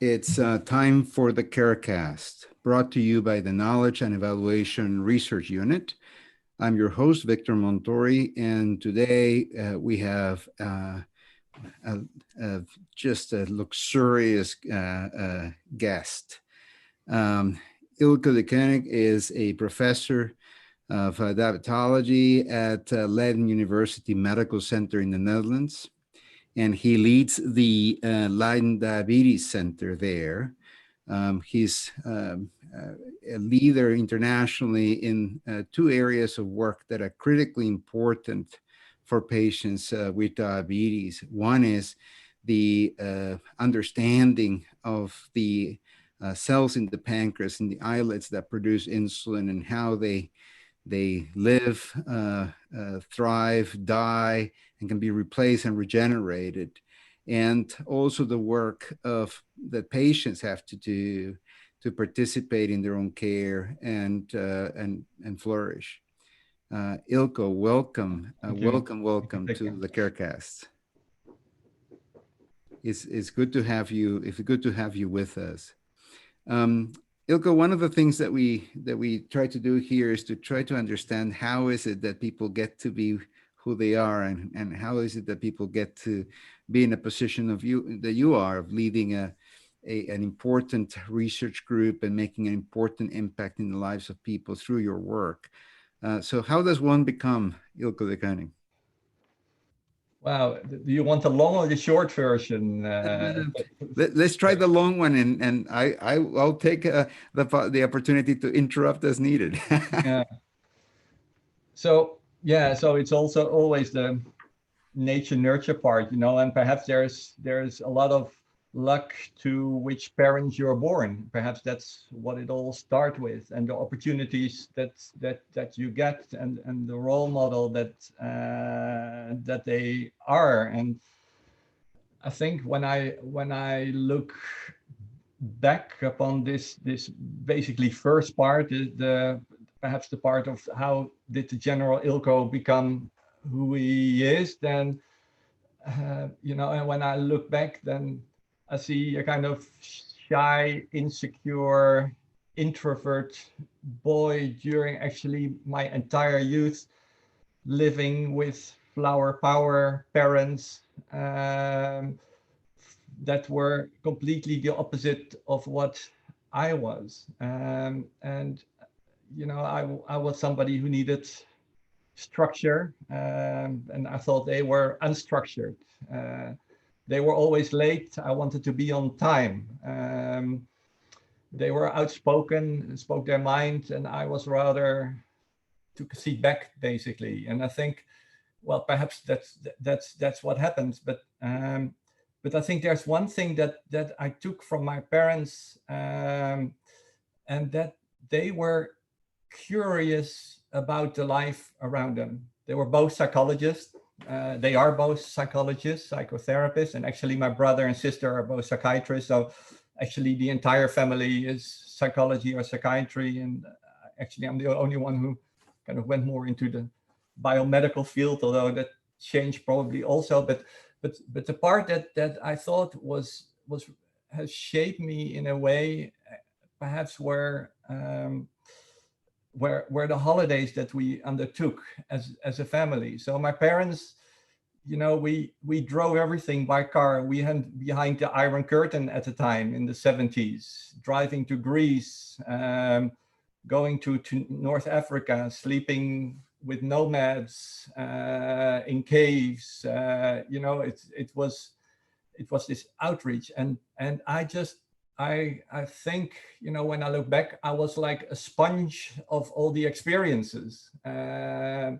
It's time for the KERCasts, brought to you by the Knowledge and Evaluation Research Unit. I'm your host, Victor Montori, and today we have a, just a luxurious guest. Eelco de Koning is a professor of diabetology at Leiden University Medical Center in the Netherlands, and he leads the Leiden Diabetes Center there. He's a leader internationally in two areas of work that are critically important for patients with diabetes. One is the understanding of the cells in the pancreas and the islets that produce insulin and how they live, thrive, die, and can be replaced and regenerated. And also the work of that patients have to do to participate in their own care and flourish. Eelco, welcome, welcome to the KERCasts. It's good to have you. It's good to have you with us. Eelco, one of the things that we try to do here is to try to understand how is it that people get to be who they are, and how is it that people get to be in a position of you are of leading an important research group and making an important impact in the lives of people through your work. So how does one become Eelco de Koning? Wow, do you want the long or the short version? Let's try the long one, and I'll take the opportunity to interrupt as needed. Yeah. So it's also always the nature nurture part, and perhaps there's a lot of luck to which parents you're born. Perhaps that's what it all starts with, and the opportunities that you get, and the role model that they are. And I think when I look back upon this basically first part, perhaps the part of how did the general Eelco become who he is, then and when I look back, then I see a kind of shy, insecure, introvert boy during actually my entire youth, living with flower power parents that were completely the opposite of what I was. And I was somebody who needed structure, and I thought they were unstructured. They were always late. I wanted to be on time. They were outspoken, spoke their mind, and I was rather took a seat back, basically. And I think, well, perhaps that's what happens. But I think there's one thing that I took from my parents, and that they were curious about the life around them. They were both psychologists. They are both psychologists, psychotherapists, and actually my brother and sister are both psychiatrists. So actually the entire family is psychology or psychiatry. And actually I'm the only one who kind of went more into the biomedical field, although that changed probably also. But the part that I thought has shaped me in a way, perhaps where the holidays that we undertook as a family. So my parents, we drove everything by car. We had behind the Iron Curtain at the time in the 70s, driving to Greece, going to North Africa, sleeping with nomads in caves. It was this outreach, and I think, when I look back, I was like a sponge of all the experiences, and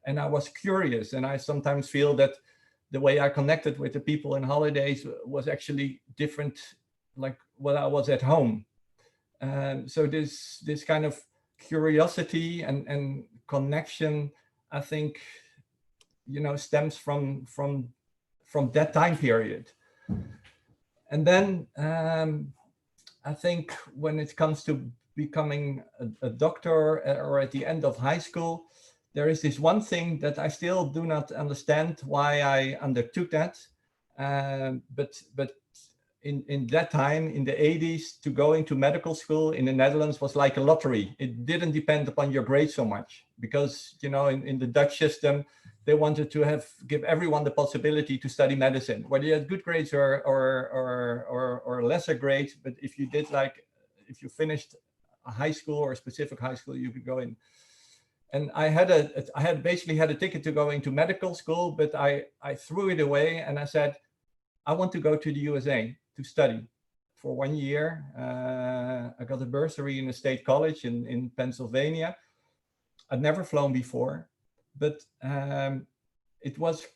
I was curious. And I sometimes feel that the way I connected with the people in holidays was actually different, like what I was at home. So this kind of curiosity and connection, I think, stems from that time period. And then I think when it comes to becoming a doctor, or at the end of high school, there is this one thing that I still do not understand why I undertook that. But in that time, in the 80s, to go into medical school in the Netherlands was like a lottery. It didn't depend upon your grades so much, because, you know, in the Dutch system, they wanted to give everyone the possibility to study medicine, whether you had good grades or lesser grades. But if you did, like, if you finished a high school or a specific high school, you could go in. And I basically had a ticket to go into medical school, but I threw it away, and I said, I want to go to the USA to study for 1 year. I got a bursary in a state college in Pennsylvania. I'd never flown before, but it was,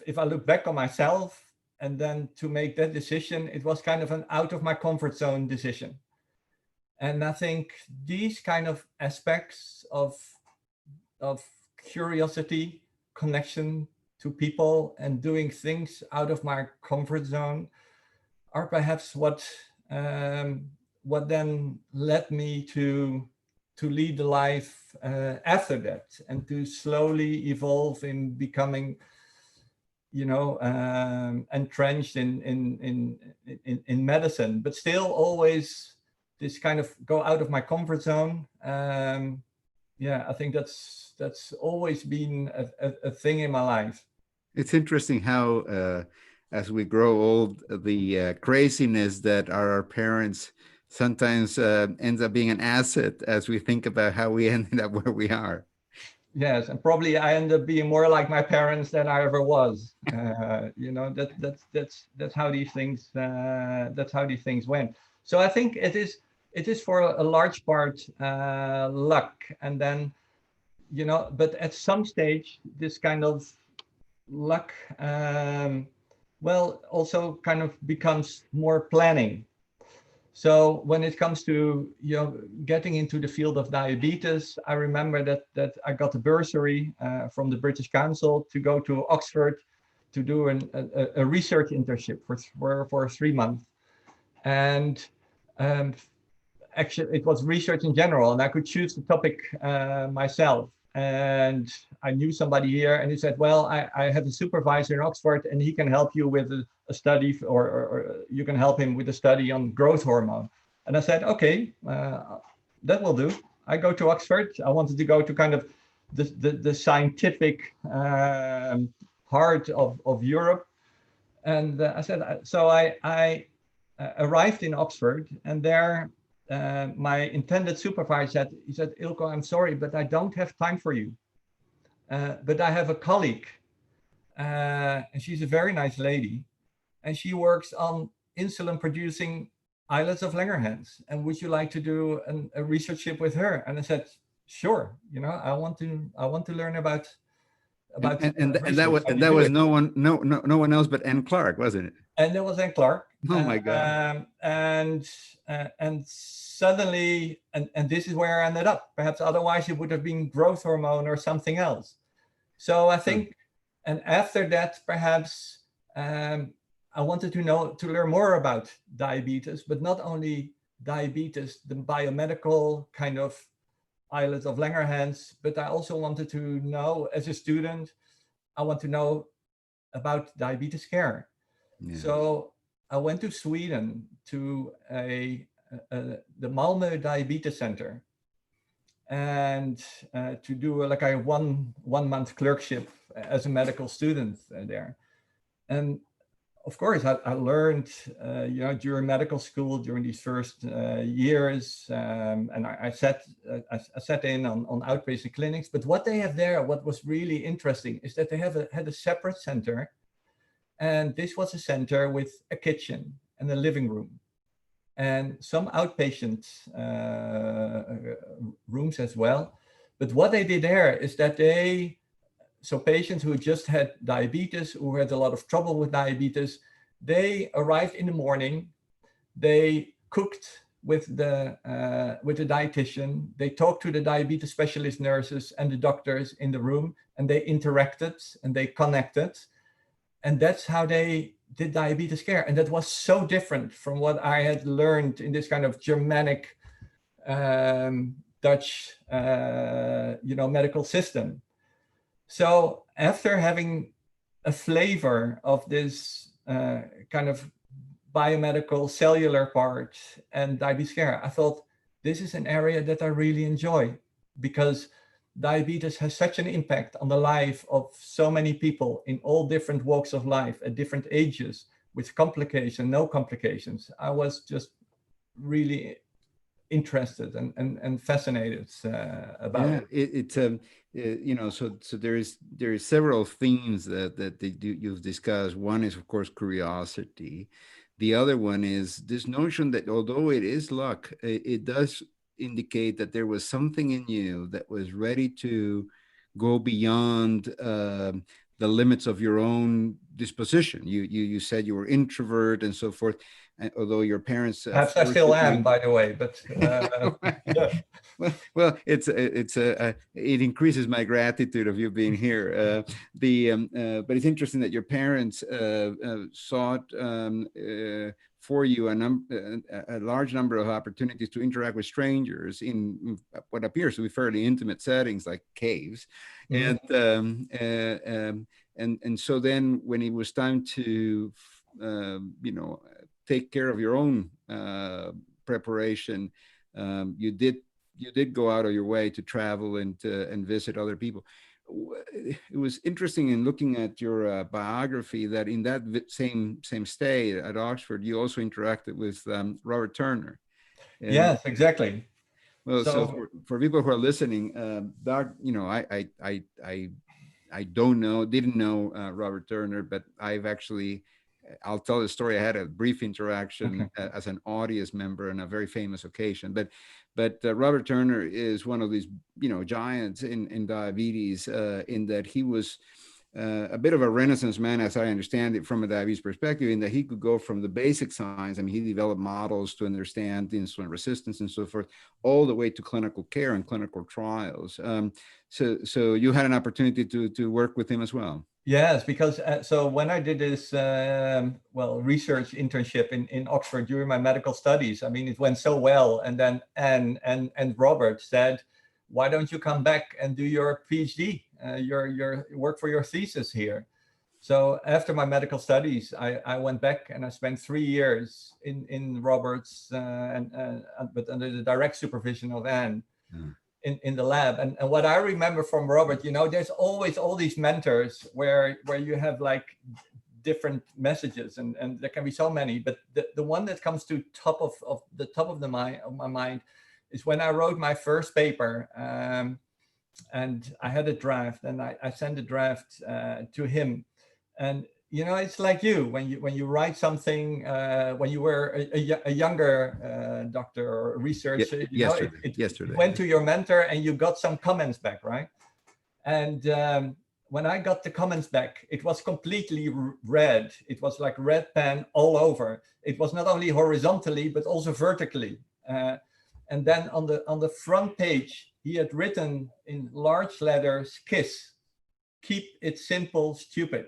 if I look back on myself and then to make that decision, it was kind of an out of my comfort zone decision. And I think these kind of aspects of curiosity, connection to people, and doing things out of my comfort zone are perhaps what then led me to lead the life after that, and to slowly evolve in becoming, you know, entrenched in medicine, but still always this kind of go out of my comfort zone. Yeah, I think that's always been a thing in my life. It's interesting how, as we grow old, the craziness that are our parents sometimes ends up being an asset as we think about how we ended up where we are. Yes, and probably I end up being more like my parents than I ever was. You know, that's how these things went. So I think it is for a large part luck, and then, you know, but at some stage this kind of luck well also kind of becomes more planning. So when it comes to, you know, getting into the field of diabetes, I remember that I got a bursary from the British Council to go to Oxford to do a research internship for 3 months. And actually it was research in general, and I could choose the topic myself. And I knew somebody here, and he said, well, I have a supervisor in Oxford, and he can help you with a study, or you can help him with a study on growth hormone. And I said, okay, that will do. I go to Oxford. I wanted to go to kind of the scientific heart of Europe. And I said, so I arrived in Oxford, and there my intended supervisor said, Eelco, I'm sorry, but I don't have time for you. But I have a colleague, and she's a very nice lady, and she works on insulin producing islets of Langerhans. And would you like to do a researchship with her? And I said, sure. You know, I want to learn about. And that was no one else but Anne Clark, wasn't it? And there was Anne Clark. Oh my God. And suddenly, and this is where I ended up. Perhaps otherwise it would have been growth hormone or something else. So I think, and after that, perhaps I wanted to learn more about diabetes, but not only diabetes, the biomedical kind of islets of Langerhans, but I also wanted to know, as a student, I want to know about diabetes care. Yeah. So I went to Sweden to the Malmö Diabetes Center, and to do like a one month clerkship as a medical student there. And of course, I learned, you know, during medical school, during these first years, and I sat in on outpatient clinics. But what they have there, what was really interesting, is that they had a separate center. And this was a center with a kitchen and a living room, and some outpatient rooms as well. But what they did there is that so patients who just had diabetes, who had a lot of trouble with diabetes, they arrived in the morning, they cooked with the dietitian, they talked to the diabetes specialist nurses and the doctors in the room, and they interacted and they connected. And that's how they did diabetes care. And that was so different from what I had learned in this kind of Germanic Dutch, you know, medical system. So after having a flavor of this kind of biomedical cellular part and diabetes care, I thought this is an area that I really enjoy, because diabetes has such an impact on the life of so many people in all different walks of life at different ages, with complications, no complications. I was just really interested and fascinated about it. It's you know, so there is several themes that you've discussed. One is, of course, curiosity. The other one is this notion that although it is luck, it does indicate that there was something in you that was ready to go beyond the limits of your own disposition. You said you were introvert and so forth, although your parents perhaps I still am, by the way, but yeah. Well, it increases my gratitude of you being here. But it's interesting that your parents sought for you a large number of opportunities to interact with strangers in what appears to be fairly intimate settings like caves. Mm-hmm. And so then when it was time to take care of your own preparation, you did go out of your way to travel and visit other people. It was interesting in looking at your biography that in that same stay at Oxford, you also interacted with Robert Turner. Yes, exactly. Well, so for people who are listening, I didn't know Robert Turner, but I'll tell the story. I had a brief interaction as an audience member on a very famous occasion, but Robert Turner is one of these, giants in diabetes, in that he was a bit of a Renaissance man, as I understand it, from a diabetes perspective, in that he could go from the basic science. I mean, he developed models to understand insulin resistance and so forth, all the way to clinical care and clinical trials. So you had an opportunity to work with him as well. Yes, because so when I did this research internship in Oxford during my medical studies, I mean, it went so well. And then and Robert said, "Why don't you come back and do your PhD, your work for your thesis here?" So after my medical studies, I went back and I spent 3 years in Robert's but under the direct supervision of Anne. Mm. In the lab. And what I remember from Robert, there's always all these mentors where you have like different messages, and there can be so many, but the one that comes to top of my mind is when I wrote my first paper, and I had a draft, and I sent a draft to him. And it's like when you write something when you were a younger doctor or researcher, it went to your mentor and you got some comments back, right? And when I got the comments back, it was completely red. It was like red pen all over. It was not only horizontally but also vertically. And then on the front page, he had written in large letters, "KISS, keep it simple, stupid."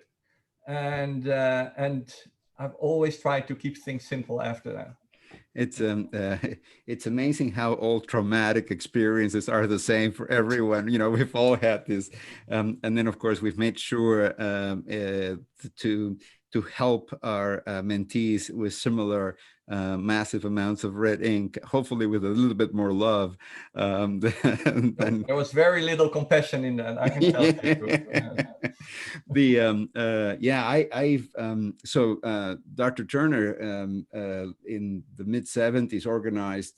And I've always tried to keep things simple after that. It's amazing how all traumatic experiences are the same for everyone. We've all had this, and then of course we've made sure to help our mentees with similar massive amounts of red ink, hopefully with a little bit more love. There was very little compassion in that, I can tell you. So Dr. Turner in the mid-70s organized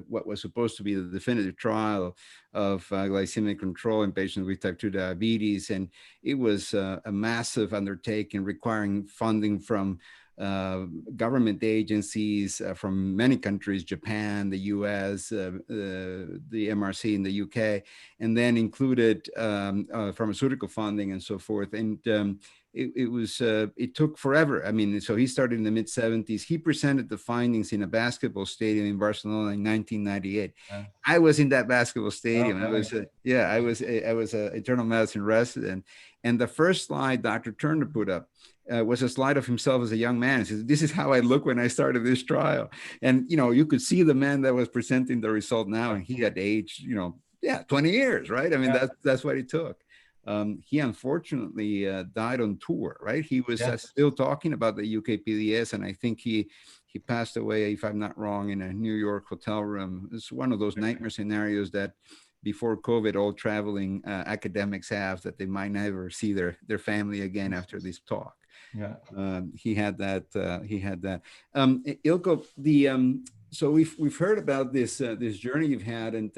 what was supposed to be the definitive trial of glycemic control in patients with type 2 diabetes. And it was a massive undertaking requiring funding from government agencies from many countries, Japan, the US, the MRC in the UK, and then included pharmaceutical funding and so forth. And it took forever. I mean, so he started in the mid-70s. He presented the findings in a basketball stadium in Barcelona in 1998. I was in that basketball stadium. I was an internal medicine resident. And the first slide Dr. Turner put up was a slide of himself as a young man. He says, "This is how I look when I started this trial." And, you could see the man that was presenting the result now, and he had aged, 20 years, right? I mean, that's what it took. He unfortunately died on tour, right? He was Yeah. still talking about the UKPDS, and I think he passed away, if I'm not wrong, in a New York hotel room. It's one of those nightmare scenarios that before COVID, all traveling academics have, that they might never see their family again after this talk. Yeah. He had that. He had that. Eelco, so we've heard about this this journey you've had, and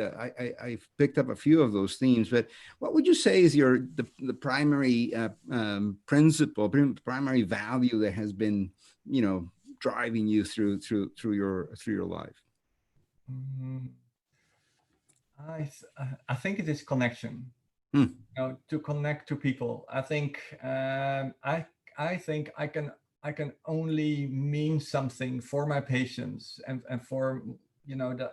I've picked up a few of those themes. But what would you say is the primary principle, primary value that has been, you know, driving you through your life? I think it is connection. Hmm. You know, to connect to people. I think I think I can only mean something for my patients and for, you know, the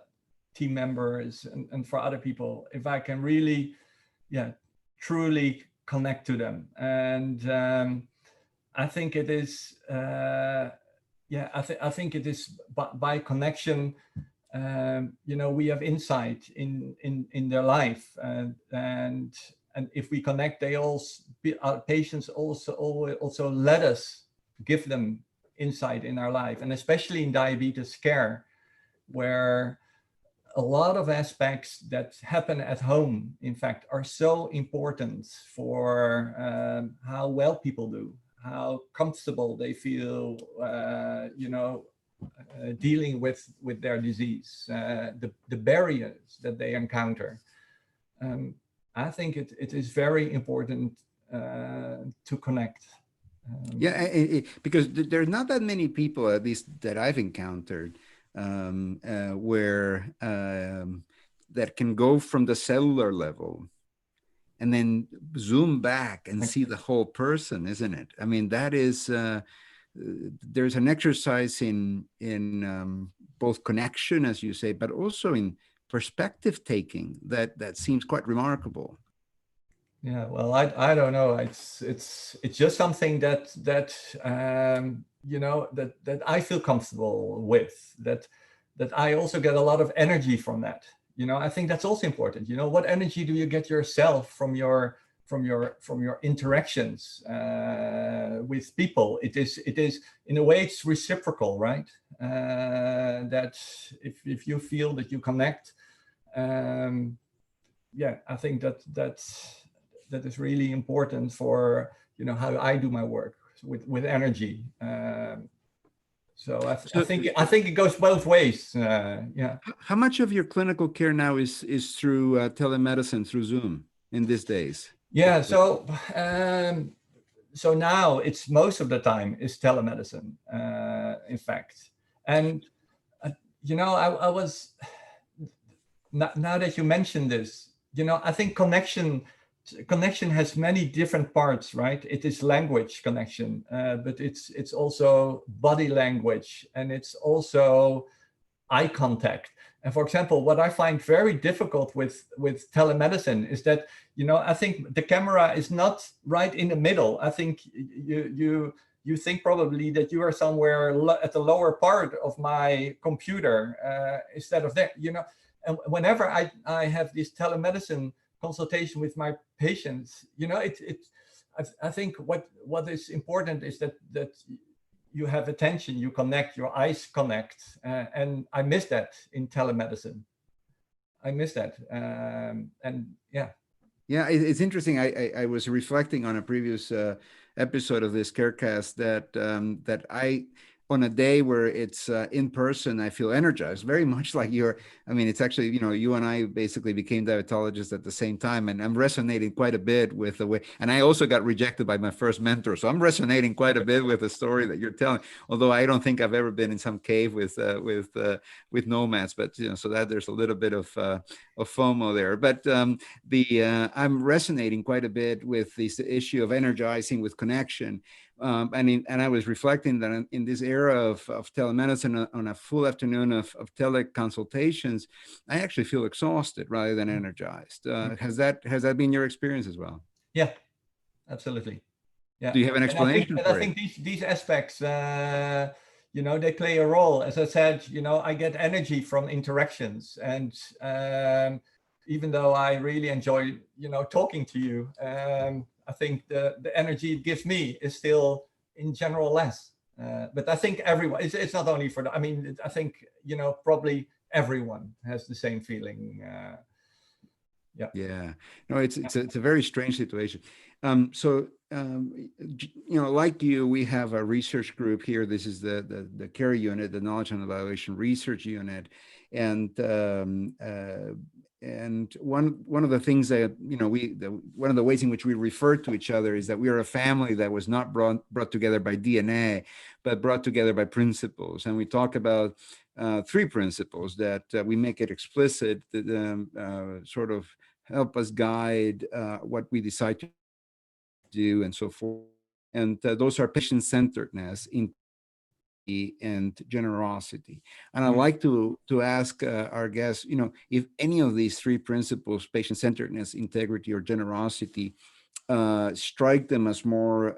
team members and for other people if I can really, yeah, truly connect to them. And I think it is yeah, I think it is by connection. You know, we have insight in their life, and if we connect, they also, our patients also let us give them insight in our life, and especially in diabetes care, where a lot of aspects that happen at home, in fact, are so important for how well people do, how comfortable they feel, you know, dealing with their disease, the barriers that they encounter. I think it is very important to connect. Yeah, because there's not that many people, at least that I've encountered, where that can go from the cellular level and then zoom back and see the whole person, isn't it? I mean, that is there's an exercise in both connection, as you say, but also in perspective taking that seems quite remarkable. Yeah, well, I don't know. It's just something that you know, that I feel comfortable with. That I also get a lot of energy from that. You know, I think that's also important. You know, what energy do you get yourself from your interactions with people? It is in a way it's reciprocal, right? That if you feel that you connect, yeah, I think that is really important for, you know, how I do my work with energy. So I think it goes both ways. Yeah. How much of your clinical care now is through telemedicine, through Zoom in these days? Yeah. So so now it's most of the time is telemedicine, in fact. And you know, I was now that you mentioned this, you know, I think connection has many different parts, right? It is language connection, but it's also body language, and it's also eye contact. And for example, what I find very difficult with telemedicine is that, you know, I think the camera is not right in the middle. I think you think probably that you are somewhere at the lower part of my computer instead of there, you know. And whenever I have this telemedicine consultation with my patients, you know, I think what is important is that you have attention, you connect, your eyes connect, and I miss that in telemedicine. I miss that, and yeah. Yeah, it's interesting. I was reflecting on a previous episode of this KERCast that I, on a day where it's in person, I feel energized, very much like I mean, it's actually, you know, you and I basically became diabetologists at the same time, and I'm resonating quite a bit with the way, and I also got rejected by my first mentor. So I'm resonating quite a bit with the story that you're telling, although I don't think I've ever been in some cave with nomads, but, you know, so that there's a little bit of FOMO there. But I'm resonating quite a bit with this issue of energizing with connection. And I was reflecting that in this era of telemedicine, on a full afternoon of teleconsultations, I actually feel exhausted rather than energized. Has that been your experience as well? Yeah, absolutely. Yeah. Do you have an explanation for it? I think these aspects, you know, they play a role. As I said, you know, I get energy from interactions, and even though I really enjoy, talking to you, I think the energy it gives me is still in general less. But I think everyone, it's not only for I mean, I think, probably everyone has the same feeling. Yeah. Yeah. No, it's a very strange situation. Like you, we have a research group here. This is the CARE unit, the Knowledge and Evaluation Research Unit, and one of the things that one of the ways in which we refer to each other is that we are a family that was not brought together by DNA, but brought together by principles. And we talk about three principles that we make it explicit, that sort of help us guide what we decide to do and so forth. And those are patient-centeredness, and generosity. And I'd like to ask our guests, if any of these three principles, patient-centeredness, integrity, or generosity, strike them as more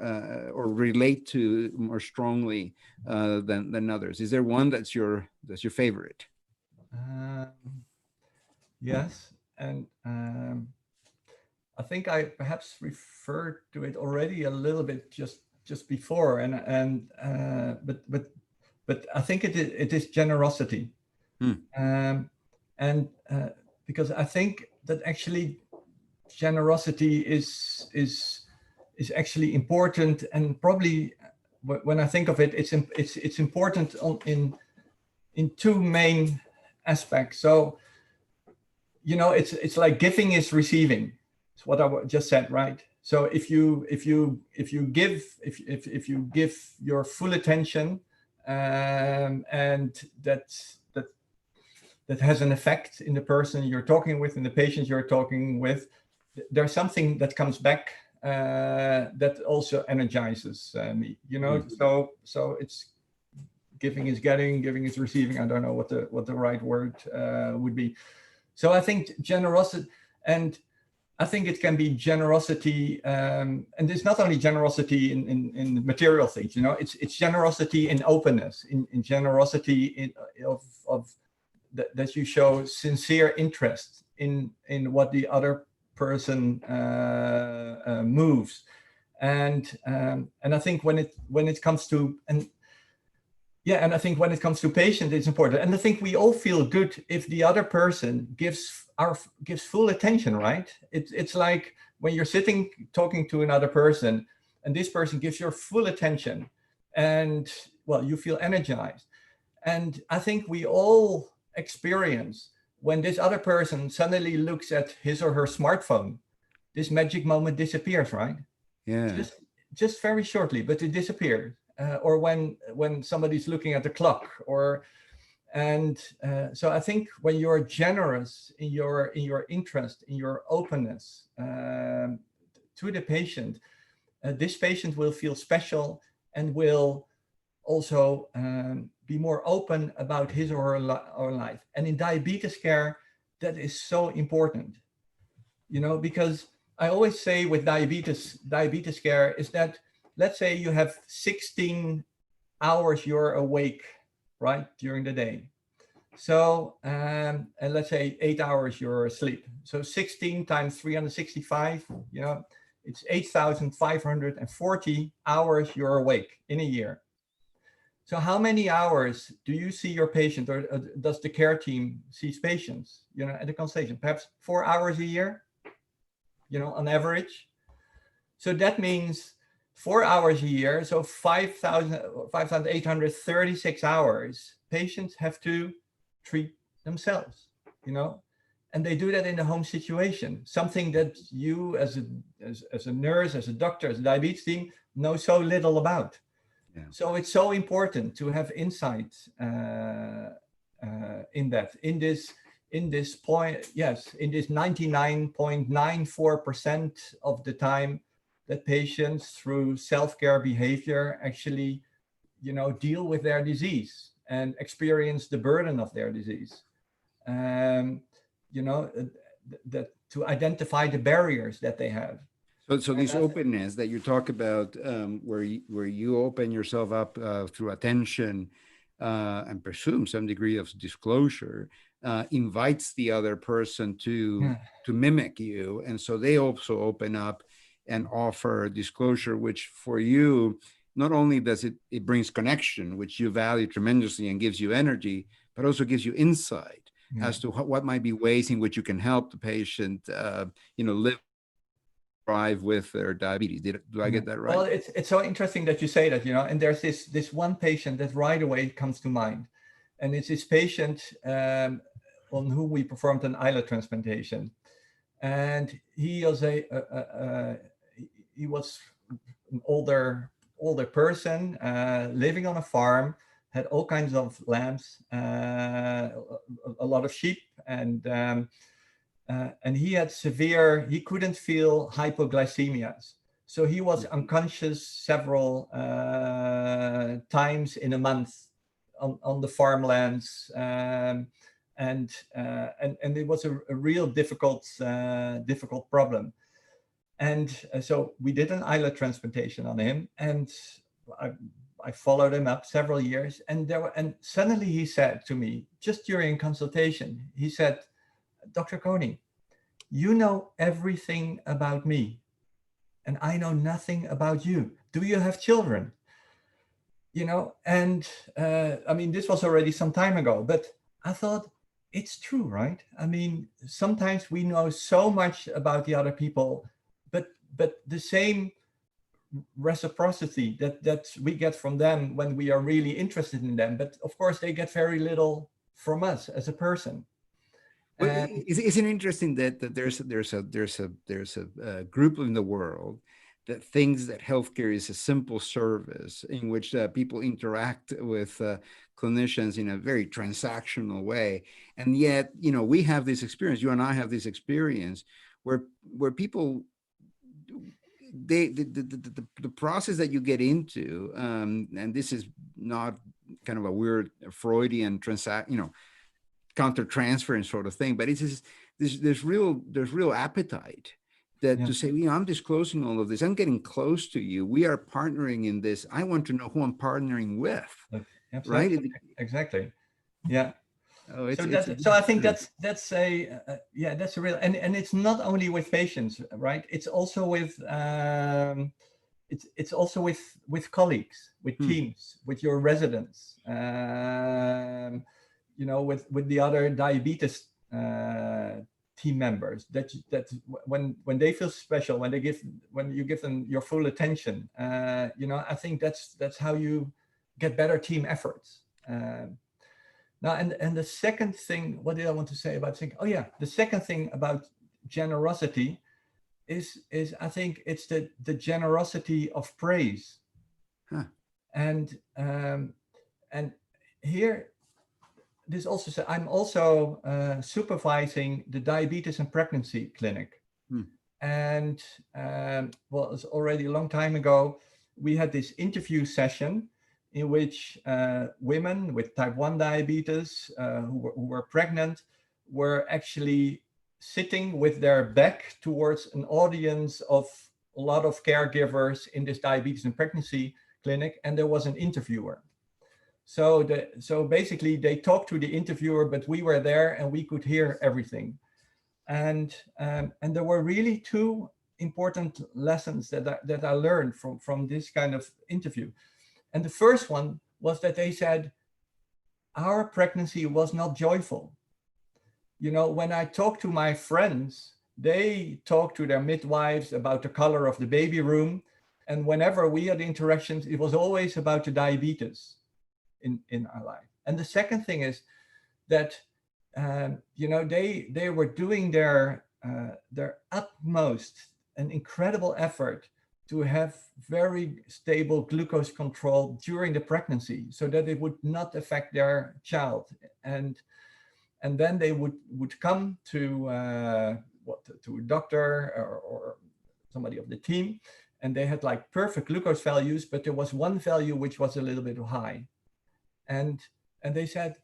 or relate to more strongly than others. Is there one that's your favorite? Yes, and I think I perhaps referred to it already a little bit just before, but I think it is generosity, and because I think that actually generosity is actually important, and probably when I think of it, it's important in two main aspects. So, it's like giving is receiving. It's what I just said, right? So if you give your full attention, and that has an effect in the person you're talking with, in the patient you're talking with, there's something that comes back that also energizes me. So it's giving is getting, giving is receiving. I don't know what the right word would be. So I think generosity, and I think it can be generosity, and it's not only generosity in material things. It's generosity in openness, in generosity of that you show sincere interest in what the other person moves, and I think when it comes to and I think when it comes to patient, it's important. And I think we all feel good if the other person gives full attention, right? It's like when you're sitting talking to another person, and this person gives your full attention, and well, you feel energized. And I think we all experience when this other person suddenly looks at his or her smartphone, this magic moment disappears, right? Yeah. Just very shortly, but it disappears. Or when somebody's looking at the clock, so I think when you're generous in your interest, in your openness to the patient, this patient will feel special and will also be more open about his or her life. And in diabetes care, that is so important, because I always say with diabetes care is that, let's say you have 16 hours you're awake, right, during the day. So, and let's say 8 hours you're asleep. So 16 times 365, it's 8,540 hours you're awake in a year. So how many hours do you see your patient, or does the care team sees patients, at the consultation? Perhaps 4 hours a year, on average. So that means 4 hours a year, so 5,836 hours, patients have to treat themselves, and they do that in the home situation, something that you as a nurse, as a doctor, as a diabetes team know so little about. Yeah. So it's so important to have insight in that, in this point, yes, in this 99.94% of the time that patients through self-care behavior actually, deal with their disease and experience the burden of their disease. That to identify the barriers that they have. So this openness that you talk about, where you open yourself up through attention and presume some degree of disclosure, invites the other person Yeah. to mimic you. And so they also open up and offer disclosure, which for you, not only does it brings connection, which you value tremendously and gives you energy, but also gives you insight Yeah. as to what might be ways in which you can help the patient, live, thrive with their diabetes. Do I Yeah. get that Well, right? it's so interesting that you say that, and there's this one patient that right away comes to mind, and it's this patient on whom we performed an islet transplantation, and he was he was an older person living on a farm, had all kinds of lambs, a lot of sheep, and he had he couldn't feel hypoglycemias. So he was unconscious several times in a month on the farmlands. And it was a real difficult problem. And so we did an islet transplantation on him, and I followed him up several years. And suddenly he said to me, just during consultation, he said, Dr. Koning, you know everything about me, and I know nothing about you. Do you have children? And I mean, this was already some time ago, but I thought, it's true, right? I mean, sometimes we know so much about the other people, but the same reciprocity that we get from them when we are really interested in them, but of course they get very little from us as a person. Well, isn't it interesting that there's a group in the world that thinks that healthcare is a simple service in which people interact with clinicians in a very transactional way, and yet we have this experience. You and I have this experience where people the process that you get into, and this is not kind of a weird Freudian counter transference sort of thing, but it's just, there's real appetite that to say, I'm disclosing all of this. I'm getting close to you. We are partnering in this. I want to know who I'm partnering with. Absolutely. Right? Exactly. Yeah. Oh, so I think that's a real, and it's not only with patients, right? It's also with it's also with colleagues, with teams, with your residents, with the other diabetes team members, that when they feel special, when you give them your full attention, I think that's how you get better team efforts. Now, and the second thing, what did I want to say about thinking? Oh yeah, the second thing about generosity is I think it's the generosity of praise. And here, this also said, I'm also supervising the diabetes and pregnancy clinic. And well, it was already a long time ago, we had this interview session in which women with type 1 diabetes who were pregnant were actually sitting with their back towards an audience of a lot of caregivers in this diabetes and pregnancy clinic, and there was an interviewer. So basically they talked to the interviewer, but we were there and we could hear everything. And there were really two important lessons that I learned from this kind of interview. And the first one was that they said, our pregnancy was not joyful. When I talked to my friends, they talked to their midwives about the color of the baby room. And whenever we had interactions, it was always about the diabetes in our life. And the second thing is that, they were doing their utmost, an incredible effort to have very stable glucose control during the pregnancy so that it would not affect their child. And then they would come to a doctor or somebody of the team, and they had like perfect glucose values, but there was one value which was a little bit high. And they said,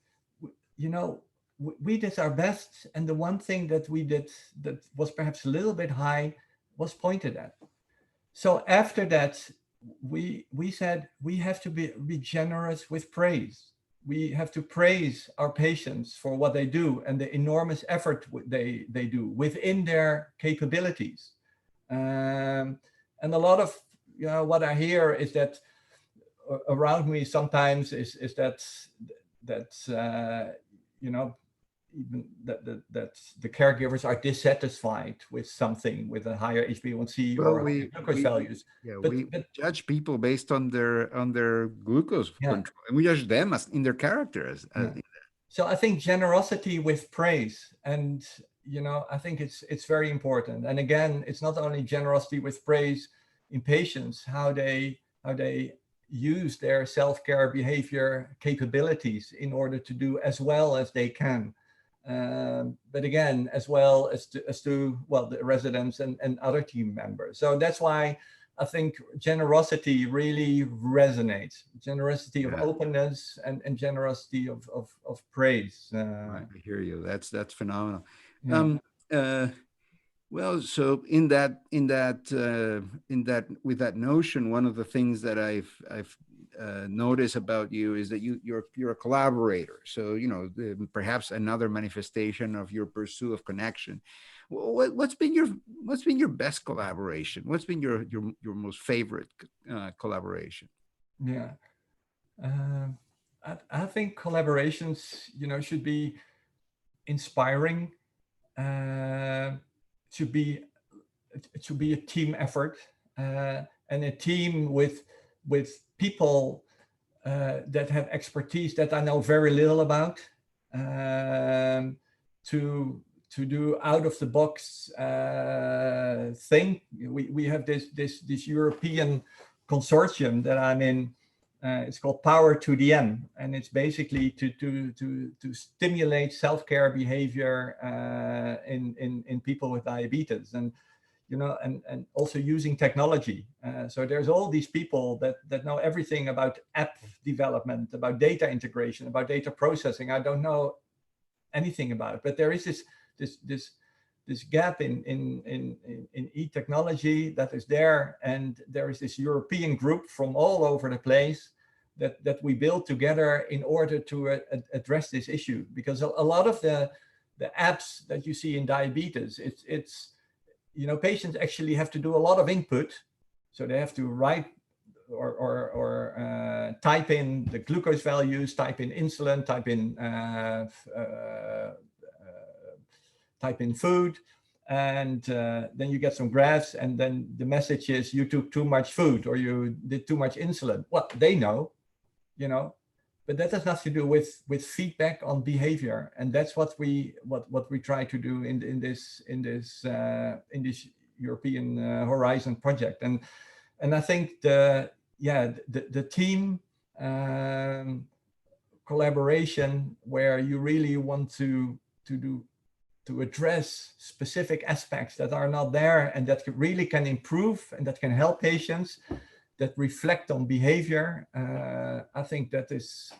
we did our best, and the one thing that we did that was perhaps a little bit high was pointed at. So after that, we said we have to be generous with praise. we have to praise our patients for what they do and the enormous effort they do within their capabilities. And a lot of, you know, what I hear is that around me sometimes is that you know, even that the caregivers are dissatisfied with something, with a higher HbA1c Well, or higher glucose values. yeah, But we judge people based on their glucose yeah, control, and we judge them as in their character as yeah. So I think generosity with praise, and you know, I think it's very important. And again, it's not only generosity with praise in patients, how they use their self-care behavior capabilities in order to do as well as they can. But again, as well as to well, the residents and other team members. So that's why I think generosity really resonates. Generosity of Yeah. openness and generosity of praise. Right, I hear you. That's phenomenal. Yeah. Well, so in that with that notion, one of the things that I've noticed about you is that you're a collaborator. So, you know, perhaps another manifestation of your pursuit of connection. What's been your best collaboration? What's been your most favorite collaboration? Yeah. I think collaborations, you know, should be inspiring. Should be a team effort, and a team with people that have expertise that I know very little about, to do out of the box thing. We have this European consortium that I'm in. It's called Power to the M, and it's basically to stimulate self-care behavior in people with diabetes, and you know, and also using technology. So there's all these people that know everything about app development, about data integration, about data processing. I don't know anything about it, but there is this gap in e-technology that is there, and there is this European group from all over the place that we build together in order to address this issue. Because a lot of the apps that you see in diabetes, it's you know, patients actually have to do a lot of input, so they have to write or type in the glucose values, type in insulin, type in food, and then you get some graphs, and then the message is you took too much food or you did too much insulin. Well, they know, you know, but that has nothing to do with feedback on behavior, and that's what we try to do in this European Horizon project. And I think the team collaboration, where you really want to address specific aspects that are not there and that really can improve and that can help patients, that reflect on behavior. I think that is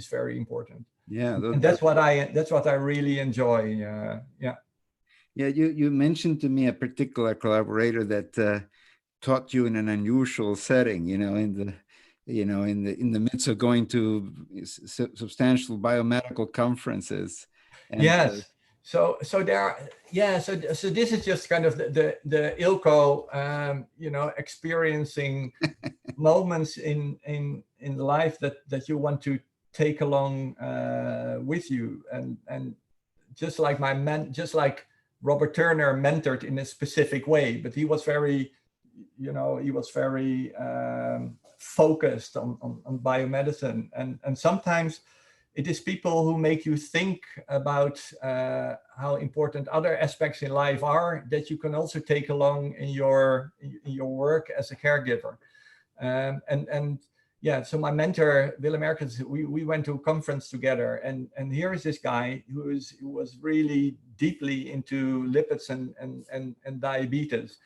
very important. Yeah, and that's what I really enjoy. Yeah. You mentioned to me a particular collaborator that taught you in an unusual setting, you know, in the midst of going to substantial biomedical conferences. And yes. So there are, yeah. So this is just kind of the Eelco, you know, experiencing moments in life that you want to take along with you, and just like just like Robert Turner mentored in a specific way, but he was very, you know, focused on biomedicine, and sometimes it is people who make you think about how important other aspects in life are, that you can also take along in your work as a caregiver. And yeah, so my mentor, Willem Erkens, we went to a conference together, and here is this guy who was really deeply into lipids and diabetes.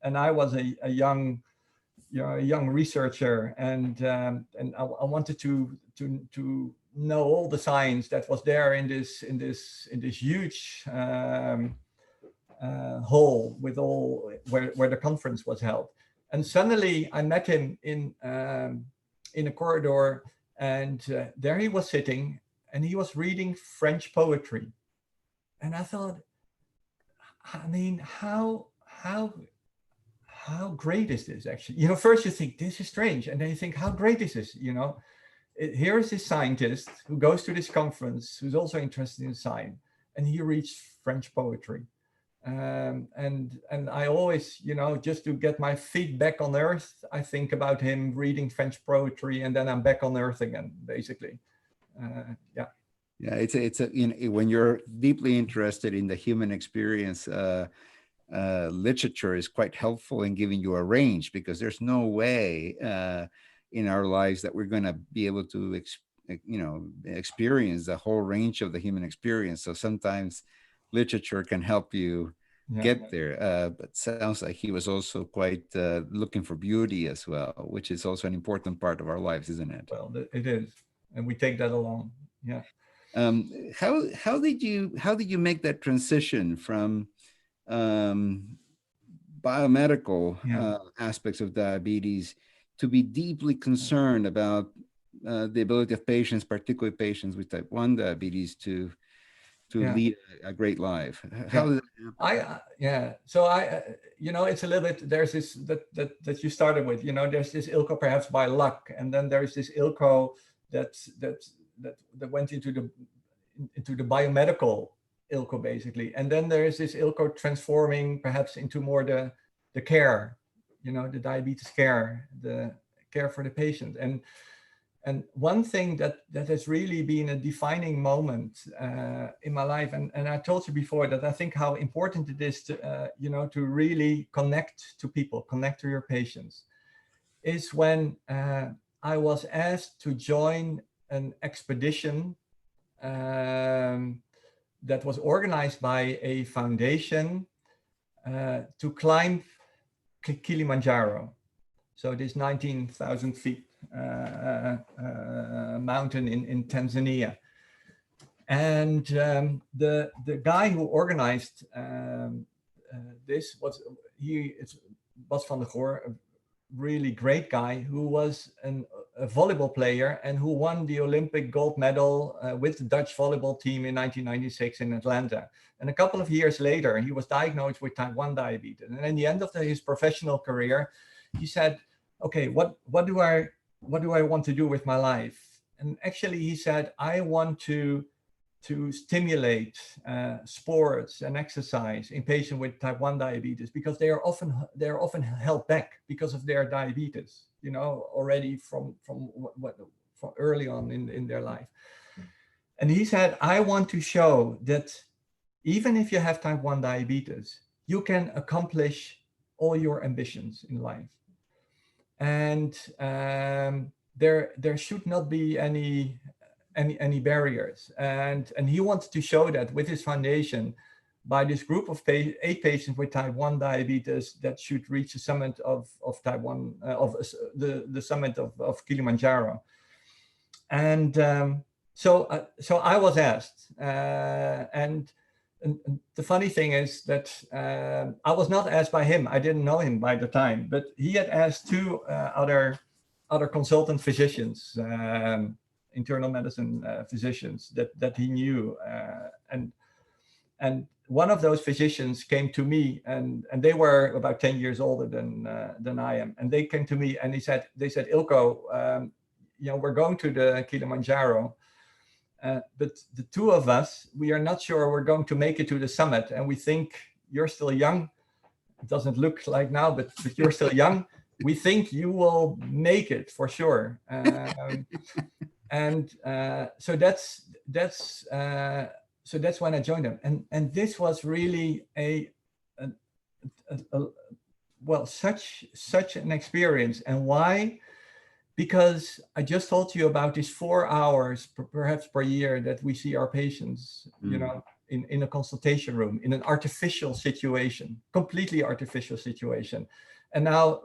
And I was a young researcher, and I wanted to know all the science that was there in this huge hall with all where the conference was held. And suddenly I met him in a corridor, And there he was sitting, and he was reading French poetry. And I thought, I mean, how great is this actually? First you think this is strange, and then you think, how great is this? Here is this scientist who goes to this conference, who's also interested in science, and he reads French poetry. And I always, just to get my feet back on earth, I think about him reading French poetry, and then I'm back on earth again, basically. Yeah. Yeah, it's when you're deeply interested in the human experience, literature is quite helpful in giving you a range, because there's no way in our lives that we're going to be able to experience the whole range of the human experience. So sometimes literature can help you get there, but sounds like he was also quite looking for beauty as well, which is also an important part of our lives, isn't it? Well, it is, and we take that along. Yeah. How did you make that transition from biomedical aspects of diabetes to be deeply concerned about the ability of patients, particularly patients with type 1 diabetes, to lead a great life? How did that happen? So it's a little bit, there's this that you started with, there's this Eelco perhaps by luck, and then there's this Eelco that went into the biomedical Eelco, basically, and then there is this Eelco transforming perhaps into more the care, the diabetes care, the care for the patient. And one thing that has really been a defining moment in my life, and I told you before that I think how important it is to to really connect to people, connect to your patients, is when I was asked to join an expedition that was organized by a foundation to climb Kilimanjaro. So this 19,000 feet mountain in Tanzania. And the guy who organized this was Bas van der Goor, a really great guy who was a volleyball player and who won the Olympic gold medal with the Dutch volleyball team in 1996 in Atlanta. And a couple of years later, he was diagnosed with type 1 diabetes. And at the end of his professional career, he said, okay, what do I want to do with my life? And actually he said, I want to stimulate sports and exercise in patients with type 1 diabetes, because they are often held back because of their diabetes, already from early on in their life. And he said, I want to show that even if you have type 1 diabetes, you can accomplish all your ambitions in life. And there should not be any barriers. And he wanted to show that with his foundation, by this group of 8 patients with type 1 diabetes that should reach the summit of type 1, of the summit of Kilimanjaro. And so I was asked, and the funny thing is that I was not asked by him. I didn't know him by the time, but he had asked 2 other consultant physicians, internal medicine physicians that he knew, and one of those physicians came to me, and they were about 10 years older than I am, and they came to me and they said, Eelco, we're going to the Kilimanjaro, but the 2 of us, we are not sure we're going to make it to the summit, and we think you're still young. It doesn't look like now, but you're still young. We think you will make it for sure. And so that's when I joined them, and this was really such an experience. And why? Because I just told you about these 4 hours, perhaps per year, that we see our patients, in a consultation room, in an artificial situation, completely artificial situation. And now,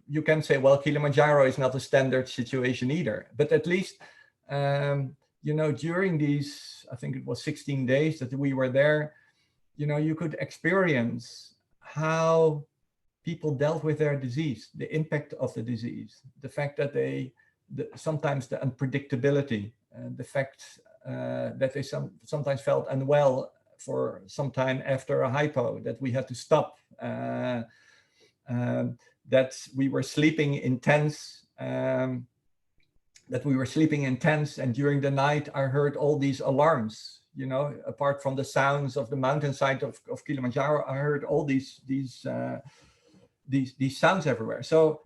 you can say, well, Kilimanjaro is not a standard situation either, but at least, during these, I think it was 16 days that we were there, you could experience how people dealt with their disease, the impact of the disease, the fact that they sometimes the unpredictability, the fact that they sometimes felt unwell for some time after a hypo, that we had to stop, that we were sleeping in tents, and during the night I heard all these alarms, you know, apart from the sounds of the mountainside of Kilimanjaro, I heard all these sounds everywhere. So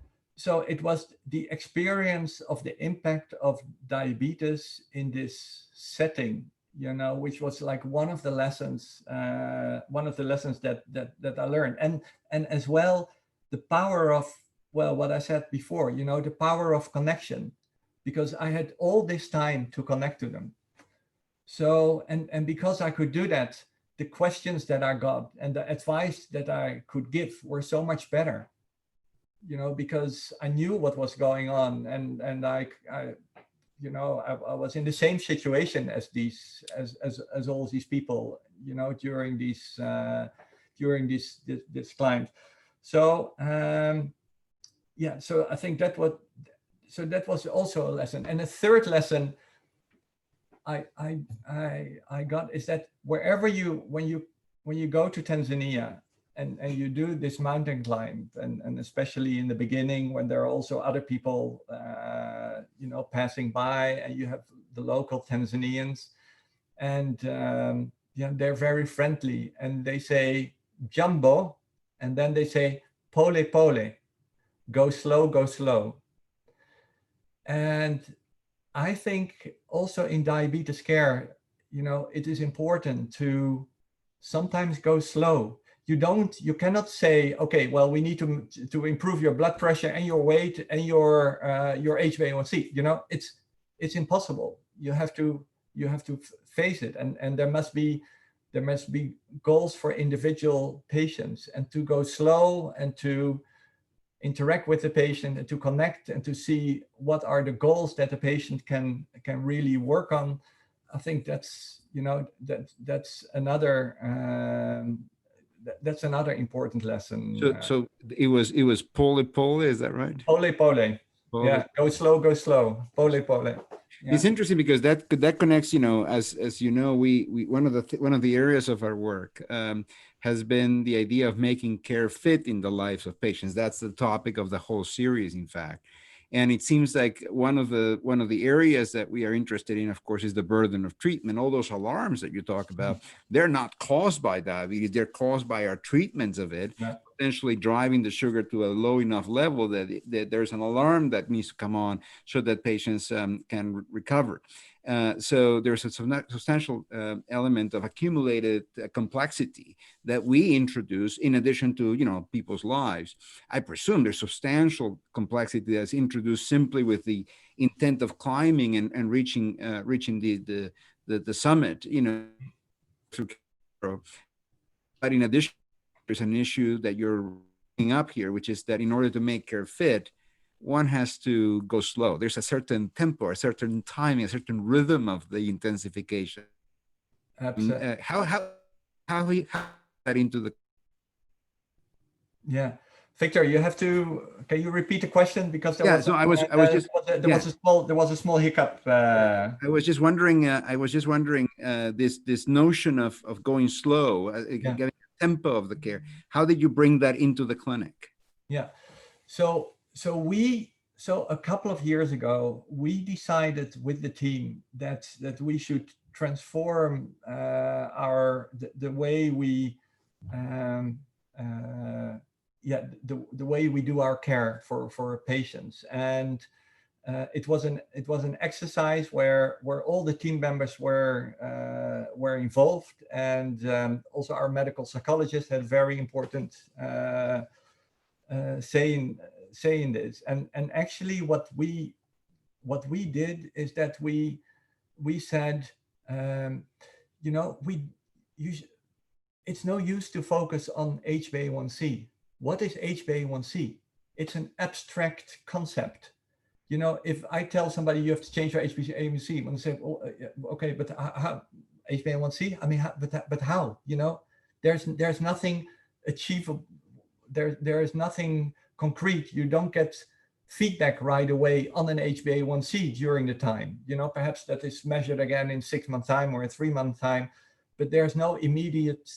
it was the experience of the impact of diabetes in this setting, you know, which was like one of the lessons that I learned, and as well the power of, well, what I said before, you know, the power of connection, because I had all this time to connect to them. So and because I could do that, the questions that I got and the advice that I could give were so much better, you know, because I knew what was going on, and I you know, I was in the same situation as all these people, you know, during this climb. So yeah, so I think that was also a lesson. And a third lesson I got is that wherever when you go to Tanzania and you do this mountain climb, and especially in the beginning when there are also other people you know, passing by, and you have the local Tanzanians, and yeah, they're very friendly, and they say jumbo, and then they say pole pole, go slow, go slow. And I think also in diabetes care, you know, it is important to sometimes go slow. You cannot say, okay, well, we need to improve your blood pressure and your weight and your HbA1c. You know, it's impossible. You have to face it, and there must be goals for individual patients, and to go slow and to interact with the patient and to connect and to see what are the goals that the patient can really work on. I think that's, you know, that's another important lesson. So it was pole pole, is that right? Pole pole. Yeah, go slow, pole pole. Yeah. It's interesting because that connects, you know, as you know, we one of the areas of our work has been the idea of making care fit in the lives of patients. That's the topic of the whole series, in fact. And it seems like one of the areas that we are interested in, of course, is the burden of treatment. All those alarms that you talk about, they're not caused by diabetes; they're caused by our treatments of it. Yeah. Potentially driving the sugar to a low enough level that there's an alarm that needs to come on so that patients can recover. So there's a substantial element of accumulated complexity that we introduce in addition to, you know, people's lives. I presume there's substantial complexity that's introduced simply with the intent of climbing and reaching the summit, you know, through. But in addition, there's an issue that you're bringing up here, which is that in order to make care fit, one has to go slow. There's a certain tempo, a certain timing, a certain rhythm of the intensification. Absolutely. How that into the? Yeah, Victor, you have to. Can you repeat the question, because there was a small hiccup. I was just wondering. This notion of going slow, getting the tempo of the care. How did you bring that into the clinic? Yeah, so a couple of years ago, we decided with the team that we should transform the way we the way we do our care for patients. And it was an exercise where all the team members were involved, and also our medical psychologist had very important say in this. And actually what we did is that we said, you know, it's no use to focus on HbA1c. What is HbA1c? It's an abstract concept. You know, if I tell somebody you have to change your HbA1c, when they say, oh, okay, but how HbA1c? I mean, but how? You know, there's nothing achievable. There is nothing concrete. You don't get feedback right away on an HbA1c during the time. Perhaps that is measured again in 6 months time or in 3 months time, but there's no immediate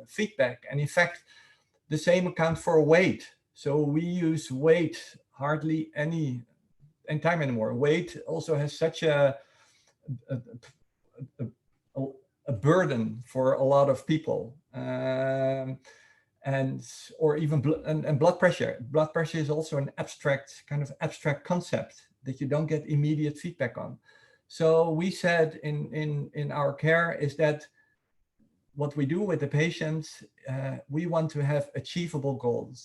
feedback. And in fact, the same account for weight. So we use weight hardly any time anymore. Weight also has such a burden for a lot of people. Or even blood pressure. Blood pressure is also an abstract concept that you don't get immediate feedback on. So we said in our care is that what we do with the patients, we want to have achievable goals.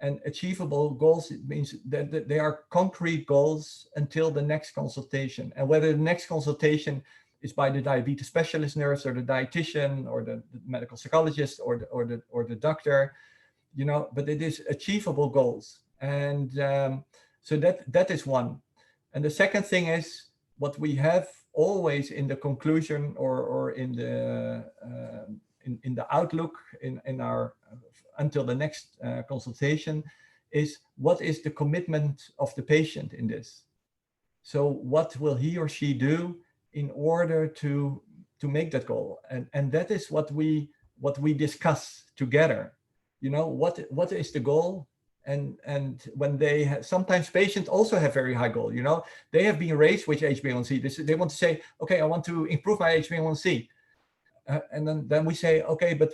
And achievable goals, it means that they are concrete goals until the next consultation. And whether the next consultation is by the diabetes specialist nurse or the dietitian or the medical psychologist or the doctor, but it is achievable goals. And so that is one. And the second thing is what we have always in the conclusion or in the outlook in our until the next consultation is what is the commitment of the patient in this. So what will he or she do in order to make that goal? And that is what we discuss together. What is the goal? And when they sometimes patients also have very high goal. They have been raised with HbA1c. They want to say, okay, I want to improve my HbA1c. And then we say, okay, but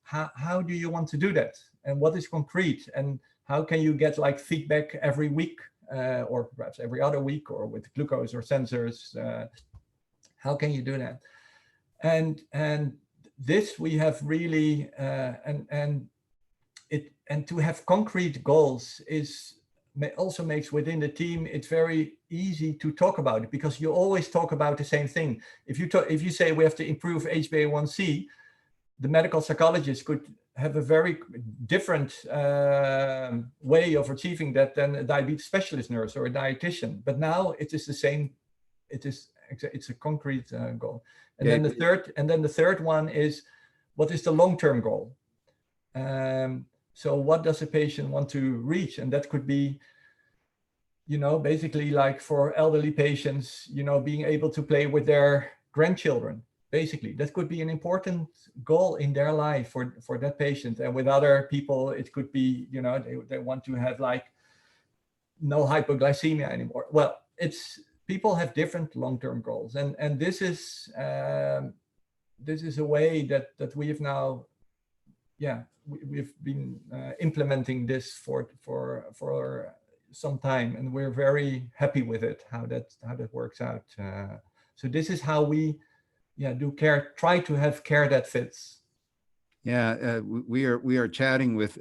how do you want to do that? And what is concrete? And how can you get like feedback every week or perhaps every other week or with glucose or sensors? How can you do that? And this we have really, and to have concrete goals also makes within the team, it's very easy to talk about it because you always talk about the same thing. If you say we have to improve HbA1c, the medical psychologist could have a very different way of achieving that than a diabetes specialist nurse or a dietitian. But now it is the same. It's a concrete goal. And then the third one is, what is the long-term goal? So what does a patient want to reach? And that could be, basically like for elderly patients, being able to play with their grandchildren. Basically, that could be an important goal in their life for that patient. And with other people, it could be, they want to have like no hypoglycemia anymore. Well, people have different long-term goals. And this is a way that we have now, we've been implementing this for some time, and we're very happy with it, how that works out. So this is how we do care, try to have care that fits. Yeah, we are chatting with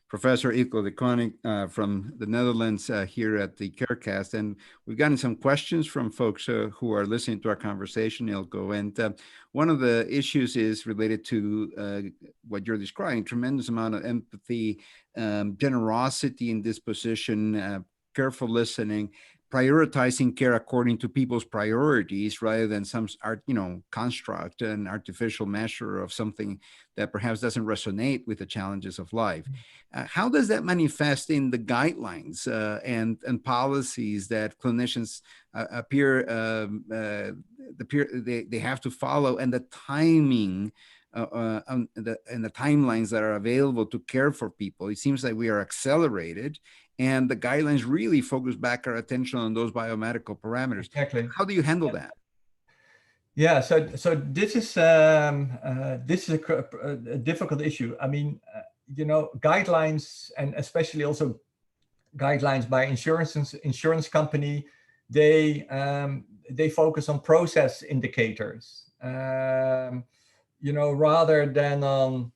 Professor Eelco de Koning from the Netherlands here at the KERCasts, and we've gotten some questions from folks who are listening to our conversation, Eelco. And one of the issues is related to what you're describing: tremendous amount of empathy, generosity in disposition, careful listening, prioritizing care according to people's priorities rather than some construct, an artificial measure of something that perhaps doesn't resonate with the challenges of life. How does that manifest in the guidelines and policies that clinicians they have to follow, and the timing and the timelines that are available to care for people? It seems like we are accelerated, and the guidelines really focus back our attention on those biomedical parameters. Exactly. How do you handle that? Yeah, so this is a difficult issue. I mean, guidelines, and especially also guidelines by insurance company, they focus on process indicators, rather than on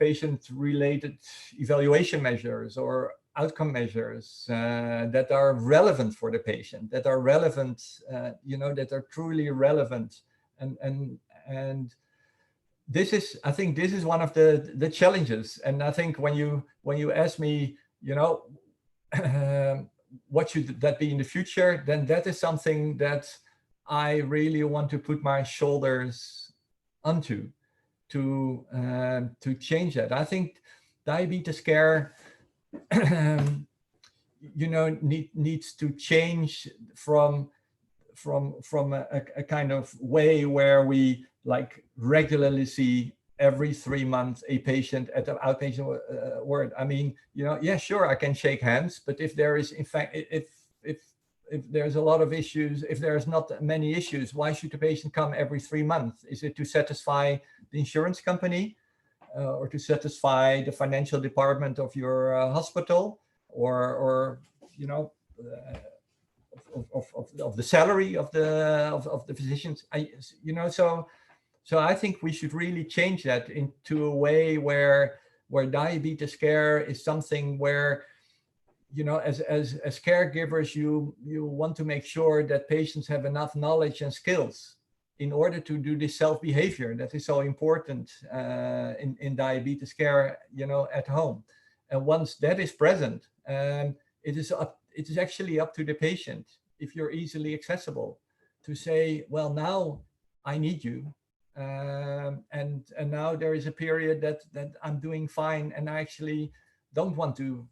patient-related evaluation measures or outcome measures that are relevant for the patient, that are relevant, that are truly relevant. And this is, I think this is one of the challenges. And I think when you ask me, what should that be in the future, then that is something that I really want to put my shoulders onto to change that. I think diabetes care needs to change from a kind of way where we like regularly see every 3 months a patient at the outpatient ward. I mean, yeah, sure, I can shake hands, but if there is, in fact, if there's a lot of issues, if there's not many issues, why should the patient come every 3 months? Is it to satisfy the insurance company or to satisfy the financial department of your hospital, or of the salary of the physicians? So I think we should really change that into a way where diabetes care is something where, as caregivers, you want to make sure that patients have enough knowledge and skills in order to do this self-behavior that is so important in diabetes care, at home. And once that is present, it is actually up to the patient, if you're easily accessible, to say, well, now I need you. And now there is a period that I'm doing fine, and I actually don't want to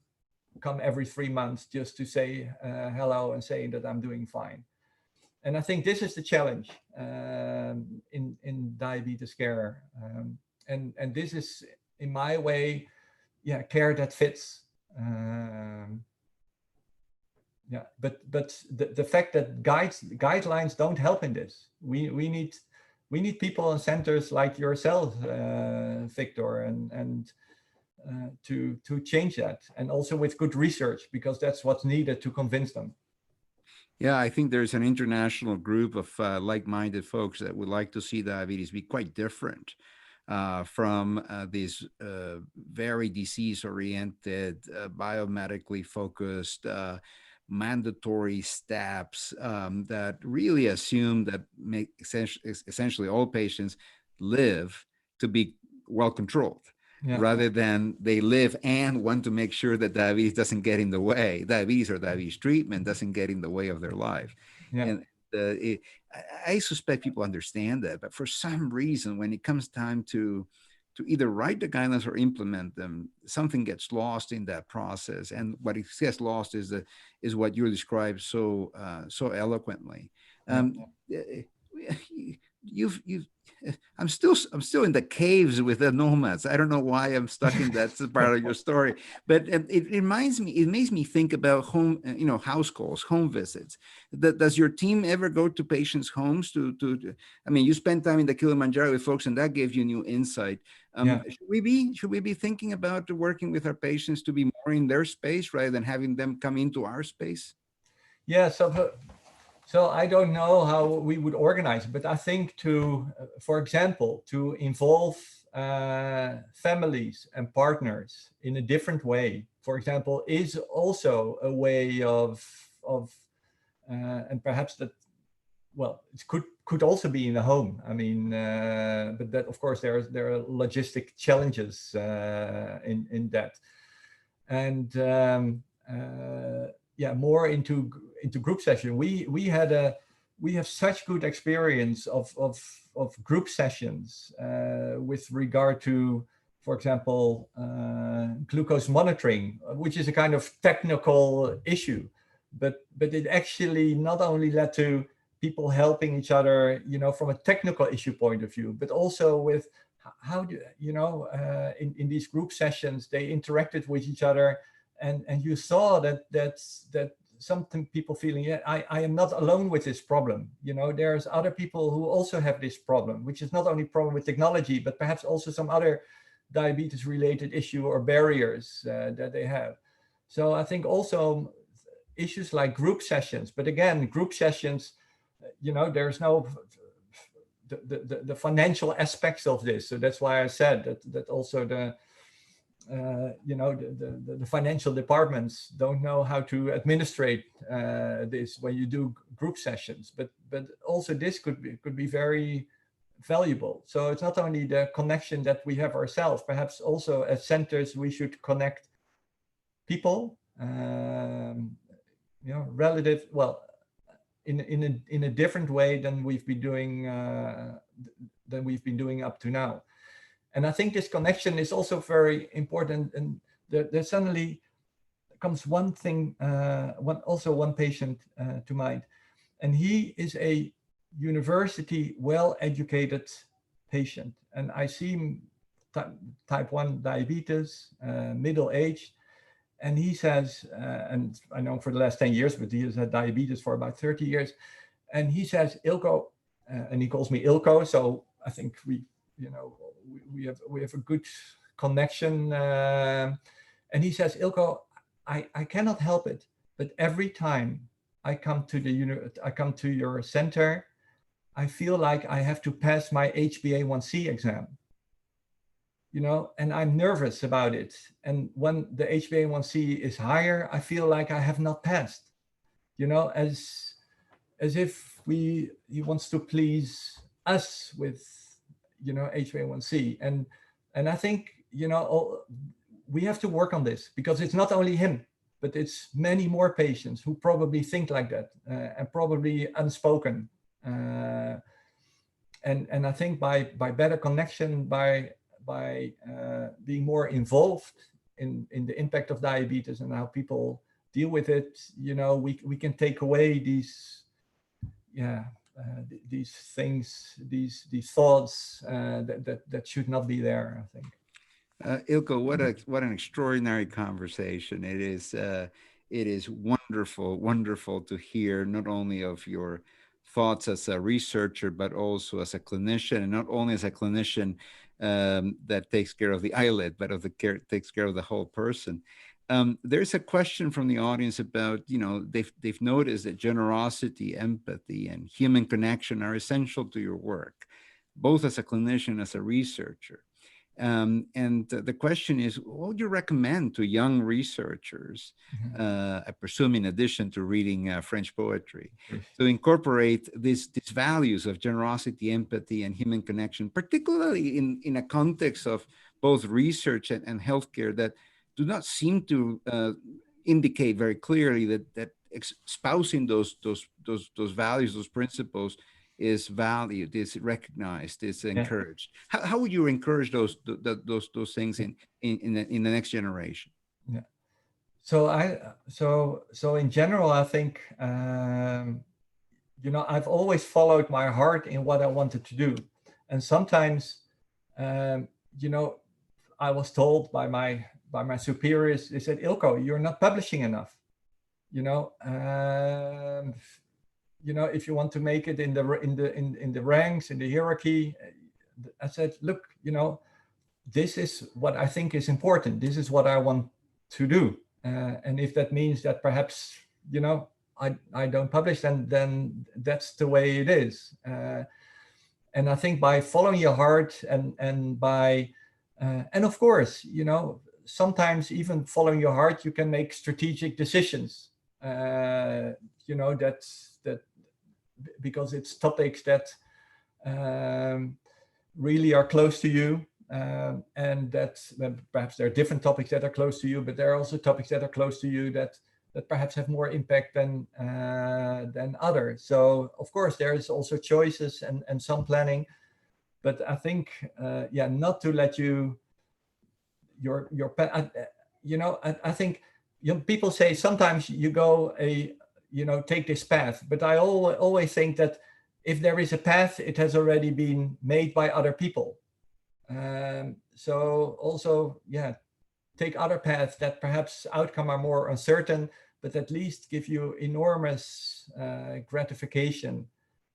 come every 3 months just to say hello and say that I'm doing fine. And I think this is the challenge in diabetes care. And this is, in my way, care that fits. But the fact that guidelines don't help in this. We need people and centers like yourself, Victor, and to change that, and also with good research, because that's what's needed to convince them. Yeah, I think there's an international group of like-minded folks that would like to see diabetes be quite different from these very disease-oriented, biomedically focused, mandatory steps that really assume that make essentially all patients live to be well controlled. Yeah. Rather than they live and want to make sure that diabetes doesn't get in the way, diabetes or diabetes treatment doesn't get in the way of their life. Yeah. And I suspect people understand that, but for some reason, when it comes time to either write the guidelines or implement them, something gets lost in that process. And what it gets lost is what you described so eloquently. I'm still in the caves with the nomads. I don't know why I'm stuck in that part of your story, but it makes me think about home, house calls, home visits. Does your team ever go to patients' homes I mean, you spend time in the Kilimanjaro with folks, and that gives you new insight. Should we be thinking about working with our patients to be more in their space rather than having them come into our space? Yeah. So I don't know how we would organize, but I think for example, to involve families and partners in a different way, for example, is also a way of and perhaps that, well, it could also be in the home. I mean, but that, of course, there are logistic challenges in that, and more into group session. We have such good experience of group sessions with regard to, for example, glucose monitoring, which is a kind of technical issue, but it actually not only led to people helping each other, from a technical issue point of view, but also with how do in these group sessions they interacted with each other. And you saw that something people feeling, I am not alone with this problem. There's other people who also have this problem, which is not only a problem with technology, but perhaps also some other diabetes related issue or barriers that they have. So I think also issues like group sessions, but again, group sessions, there's no the financial aspects of this. So that's why I said that also the financial departments don't know how to administrate this when you do group sessions, but also this could be very valuable. So it's not only the connection that we have ourselves, perhaps also as centers we should connect people, relative, well, in a different way than we've been doing up to now. And I think this connection is also very important. And there's suddenly comes one thing, one patient to mind, and he is a university well-educated patient, and I see him type 1 diabetes, middle-aged, and he says, and I know for the last 10 years, but he has had diabetes for about 30 years, and he says, Eelco, and he calls me Eelco, so I think we have a good connection, and he says, Eelco, I cannot help it, but every time I come to your center, I feel like I have to pass my HbA1c exam, and I'm nervous about it. And when the HbA1c is higher, I feel like I have not passed, as if he wants to please us with, HbA1c. And I think, we have to work on this, because it's not only him, but it's many more patients who probably think like that, and probably unspoken. And I think by better connection, by being more involved in the impact of diabetes and how people deal with it, we can take away these things, these thoughts that should not be there, I think. Eelco, what an extraordinary conversation. It is wonderful to hear not only of your thoughts as a researcher, but also as a clinician, and not only as a clinician that takes care of the eyelid, but takes care of the whole person. There's a question from the audience about, they've noticed that generosity, empathy, and human connection are essential to your work, both as a clinician, as a researcher. And the question is, what would you recommend to young researchers, I presume in addition to reading French poetry, to incorporate these values of generosity, empathy, and human connection, particularly in a context of both research and healthcare that do not seem to indicate very clearly that espousing those values, those principles, is valued, is recognized, is encouraged. How would you encourage those things in the next generation? Yeah. So in general, I think I've always followed my heart in what I wanted to do, and sometimes I was told by my superiors, they said, Eelco, you're not publishing enough. If you want to make it in the ranks, in the hierarchy, I said, look, this is what I think is important. This is what I want to do. And if that means that perhaps, I don't publish, then that's the way it is. And I think by following your heart and by, and of course, sometimes even following your heart, you can make strategic decisions, that because it's topics that really are close to you, and that perhaps there are different topics that are close to you, but there are also topics that are close to you that perhaps have more impact than others. So of course there is also choices and some planning, but I think not to let I think people say sometimes you go take this path, but I always think that if there is a path, it has already been made by other people. So also, take other paths that perhaps outcome are more uncertain, but at least give you enormous gratification,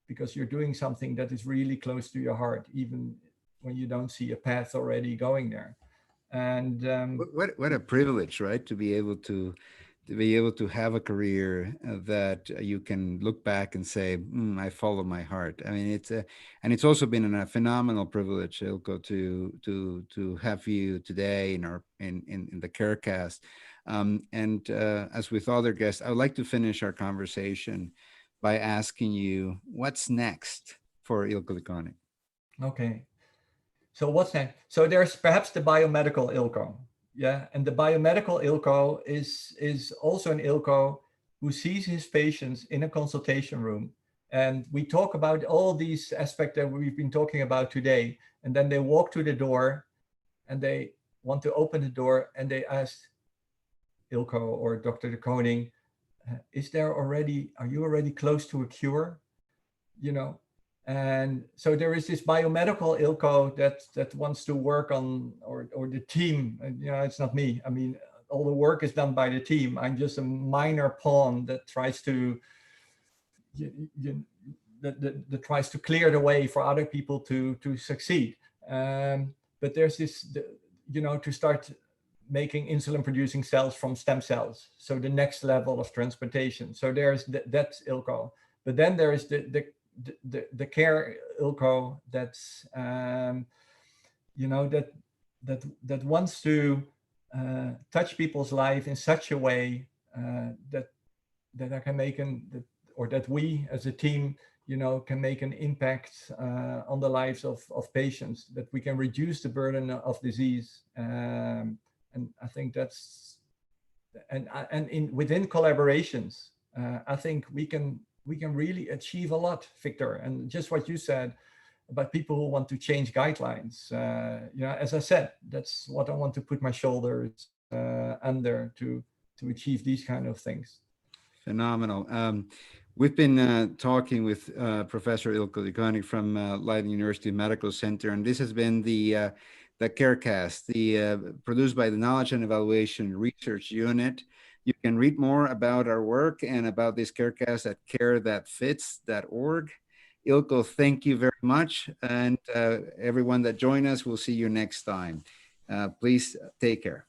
because you're doing something that is really close to your heart, even when you don't see a path already going there. And what a privilege, right? To be able to have a career that you can look back and say, I follow my heart. I mean, and it's also been a phenomenal privilege, Eelco, to have you today in the KERCasts. And as with other guests, I would like to finish our conversation by asking you, what's next for Eelco de Koning? Okay. So what's next? So there's perhaps the biomedical Eelco. Yeah, and the biomedical Eelco is also an Eelco who sees his patients in a consultation room. And we talk about all these aspects that we've been talking about today. And then they walk to the door and they want to open the door and they ask, Eelco or Dr. de Koning, are you already close to a cure? You know, and so there is this biomedical Eelco that wants to work on, or the team, you know, it's not me. I mean, all the work is done by the team. I'm just a minor pawn that tries to, that tries to clear the way for other people to succeed. But there's this, you know, to start making insulin producing cells from stem cells. So the next level of transplantation. So there's that's Eelco. But then there is the care Eelco that's, you know, that wants to touch people's life in such a way that I can make or that we as a team, you know, can make an impact on the lives of patients, that we can reduce the burden of disease. And I think that's, and within collaborations, I think we can really achieve a lot, Victor. And just what you said about people who want to change guidelines, you know, as I said, that's what I want to put my shoulders under to achieve these kind of things. Phenomenal. We've been talking with Professor Eelco de Koning from Leiden University Medical Center, and this has been the KERCasts, produced by the Knowledge and Evaluation Research Unit. You can read more about our work and about this KERCast at carethatfits.org. Eelco, thank you very much. And everyone that joined us, we'll see you next time. Please take care.